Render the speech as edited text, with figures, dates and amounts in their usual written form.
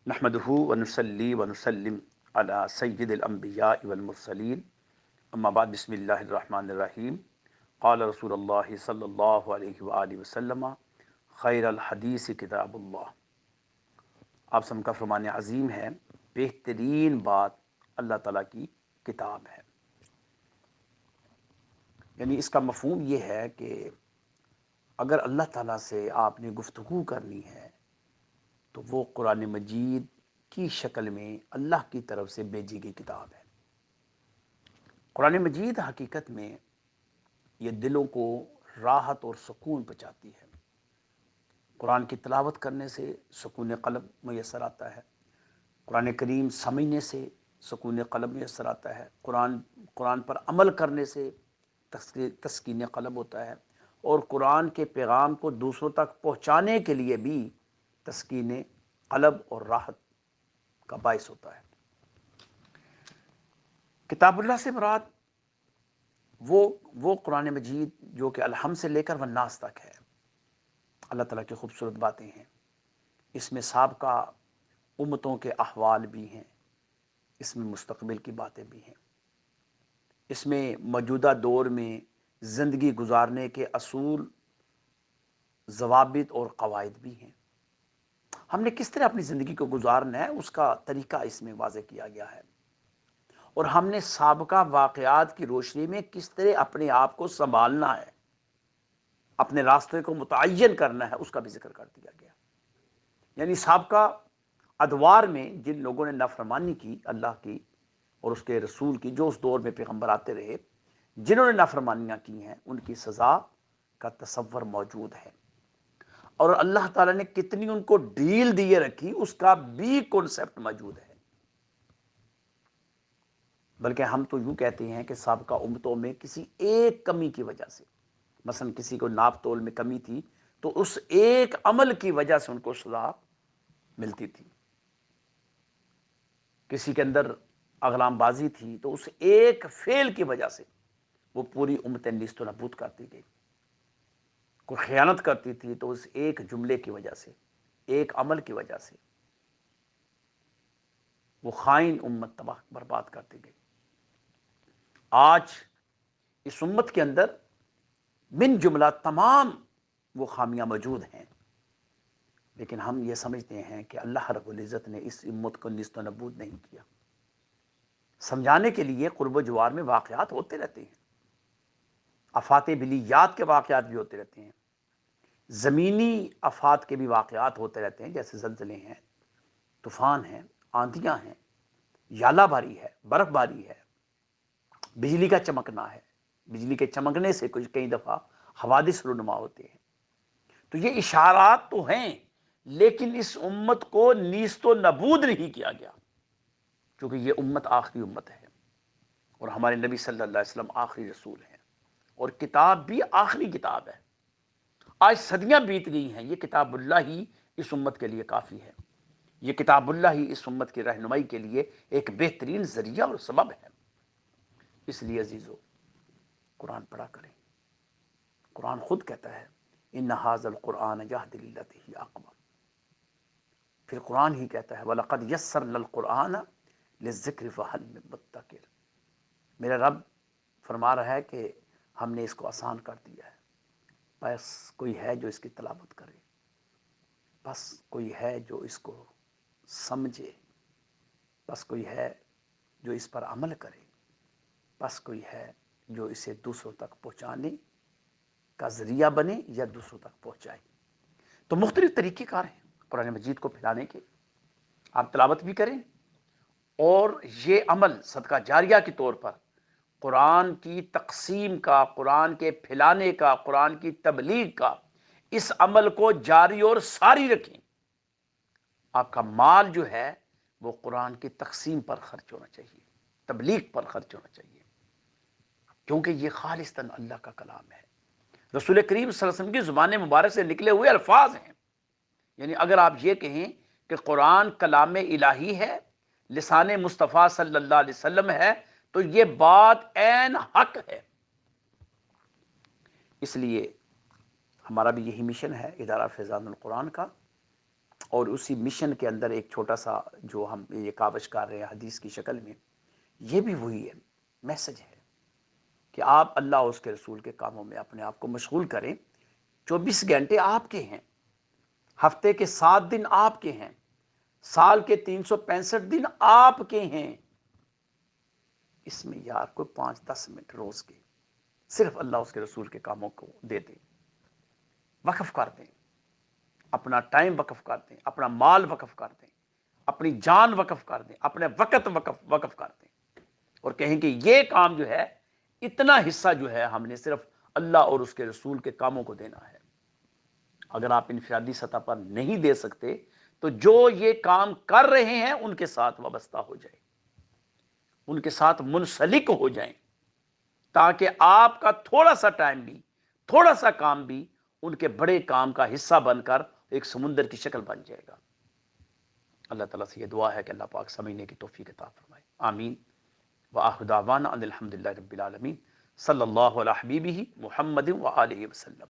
نحمدہ ونصلی ونسلم علی سید الانبیاء والمرسلین اما بعد بسم اللہ الرحمن الرحیم قال رسول اللہ صلی اللہ علیہ وآلہ وسلم خیر الحدیث کتاب اللہ۔ آپ سب کا فرمان عظیم ہے، بہترین بات اللہ تعالیٰ کی کتاب ہے۔ یعنی اس کا مفہوم یہ ہے کہ اگر اللہ تعالیٰ سے آپ نے گفتگو کرنی ہے تو وہ قرآن مجید کی شکل میں اللہ کی طرف سے بھیجی گئی کتاب ہے۔ قرآن مجید حقیقت میں یہ دلوں کو راحت اور سکون پہنچاتی ہے۔ قرآن کی تلاوت کرنے سے سکون قلب میسر آتا ہے، قرآن کریم سمجھنے سے سکون قلب میسر آتا ہے، قرآن پر عمل کرنے سے تسکین قلب ہوتا ہے، اور قرآن کے پیغام کو دوسروں تک پہنچانے کے لیے بھی تسکین قلب اور راحت کا باعث ہوتا ہے۔ کتاب اللہ سے مراد وہ قرآن مجید جو کہ الحمد سے لے کر والناس تک ہے۔ اللہ تعالیٰ کی خوبصورت باتیں ہیں، اس میں سابقہ امتوں کے احوال بھی ہیں، اس میں مستقبل کی باتیں بھی ہیں، اس میں موجودہ دور میں زندگی گزارنے کے اصول، ضوابط اور قواعد بھی ہیں۔ ہم نے کس طرح اپنی زندگی کو گزارنا ہے اس کا طریقہ اس میں واضح کیا گیا ہے، اور ہم نے سابقہ واقعات کی روشنی میں کس طرح اپنے آپ کو سنبھالنا ہے، اپنے راستے کو متعین کرنا ہے، اس کا بھی ذکر کر دیا گیا۔ یعنی سابقہ ادوار میں جن لوگوں نے نافرمانی کی اللہ کی اور اس کے رسول کی، جو اس دور میں پیغمبر آتے رہے، جنہوں نے نافرمانیاں کی ہیں، ان کی سزا کا تصور موجود ہے، اور اللہ تعالیٰ نے کتنی ان کو ڈیل دیے رکھی اس کا بھی کنسپٹ موجود ہے۔ بلکہ ہم تو یوں کہتے ہیں کہ سابقہ امتوں میں کسی ایک کمی کی وجہ سے، مثلا کسی کو ناپ تول میں کمی تھی تو اس ایک عمل کی وجہ سے ان کو سزا ملتی تھی، کسی کے اندر اغلام بازی تھی تو اس ایک فعل کی وجہ سے وہ پوری امت نیست و نابود کرتی گئی، کوئی خیانت کرتی تھی تو اس ایک جملے کی وجہ سے، ایک عمل کی وجہ سے وہ خائن امت تباہ برباد کرتی گئی۔ آج اس امت کے اندر من جملہ تمام وہ خامیاں موجود ہیں، لیکن ہم یہ سمجھتے ہیں کہ اللہ رب العزت نے اس امت کو نیست و نابود نہیں کیا۔ سمجھانے کے لیے قرب و جوار میں واقعات ہوتے رہتے ہیں، آفات بلیات کے واقعات بھی ہوتے رہتے ہیں، زمینی آفات کے بھی واقعات ہوتے رہتے ہیں، جیسے زلزلے ہیں، طوفان ہیں، آندھیاں ہیں، یالہ باری ہے، برف باری ہے، بجلی کا چمکنا ہے، بجلی کے چمکنے سے کئی دفعہ حوادث رونما ہوتے ہیں۔ تو یہ اشارات تو ہیں، لیکن اس امت کو نیست و نابود نہیں کیا گیا، کیونکہ یہ امت آخری امت ہے، اور ہمارے نبی صلی اللہ علیہ وسلم آخری رسول ہیں، اور کتاب بھی آخری کتاب ہے۔ آج صدیاں بیت گئی ہیں، یہ کتاب اللہ ہی اس امت کے لیے کافی ہے، یہ کتاب اللہ ہی اس امت کی رہنمائی کے لیے ایک بہترین ذریعہ اور سبب ہے۔ اس لیے عزیزو، قرآن پڑھا کریں۔ قرآن خود کہتا ہے ان ھذا القرآن یہدی للتی ہی اقوم، پھر قرآن ہی کہتا ہے وَلَقَدْ يَسَّرْنَا الْقُرْآنَ لِلذِّكْرِ فَهَلْ مِن مُدَّكِرٍ، میرا رب فرما رہا ہے کہ ہم نے اس کو آسان کر دیا ہے، بس کوئی ہے جو اس کی تلاوت کرے، بس کوئی ہے جو اس کو سمجھے، بس کوئی ہے جو اس پر عمل کرے، بس کوئی ہے جو اسے دوسروں تک پہنچانے کا ذریعہ بنے یا دوسروں تک پہنچائے۔ تو مختلف طریقے کار ہیں قرآن مجید کو پھیلانے کے، آپ تلاوت بھی کریں، اور یہ عمل صدقہ جاریہ کے طور پر قرآن کی تقسیم کا، قرآن کے پھیلانے کا، قرآن کی تبلیغ کا، اس عمل کو جاری اور ساری رکھیں۔ آپ کا مال جو ہے وہ قرآن کی تقسیم پر خرچ ہونا چاہیے، تبلیغ پر خرچ ہونا چاہیے، کیونکہ یہ خالصتاً اللہ کا کلام ہے، رسول کریم صلی اللہ علیہ وسلم کی زبان مبارک سے نکلے ہوئے الفاظ ہیں۔ یعنی اگر آپ یہ کہیں کہ قرآن کلام الہی ہے، لسان مصطفیٰ صلی اللہ علیہ وسلم ہے، تو یہ بات عین حق ہے۔ اس لیے ہمارا بھی یہی مشن ہے ادارہ فیضان القرآن کا، اور اسی مشن کے اندر ایک چھوٹا سا جو ہم یہ کاوش کر رہے ہیں حدیث کی شکل میں، یہ بھی وہی ہے، میسج ہے کہ آپ اللہ اور اس کے رسول کے کاموں میں اپنے آپ کو مشغول کریں۔ 24 گھنٹے آپ کے ہیں، ہفتے کے 7 دن آپ کے ہیں، سال کے 365 دن آپ کے ہیں۔ اس میں یار کوئی 5-10 منٹ روز کے صرف اللہ اس کے رسول کے کاموں کو دے دیں، وقف کر دیں، اپنا ٹائم وقف کر دیں، اپنا مال وقف کر دیں، اپنی جان وقف کر دیں، اپنے وقت وقف کر دیں، اور کہیں کہ یہ کام جو ہے، اتنا حصہ جو ہے ہم نے صرف اللہ اور اس کے رسول کے کاموں کو دینا ہے۔ اگر آپ انفرادی سطح پر نہیں دے سکتے تو جو یہ کام کر رہے ہیں ان کے ساتھ وابستہ ہو جائیں، ان کے ساتھ منسلک ہو جائیں، تاکہ آپ کا تھوڑا سا ٹائم بھی، تھوڑا سا کام بھی ان کے بڑے کام کا حصہ بن کر ایک سمندر کی شکل بن جائے گا۔ اللہ تعالیٰ سے یہ دعا ہے کہ اللہ پاک سمجھنے کی توفیق عطا فرمائے، آمین۔ وآخر دعوانا ان الحمدللہ رب العالمین، صلی اللہ علیہ حبیبہ محمد وآلہ وسلم۔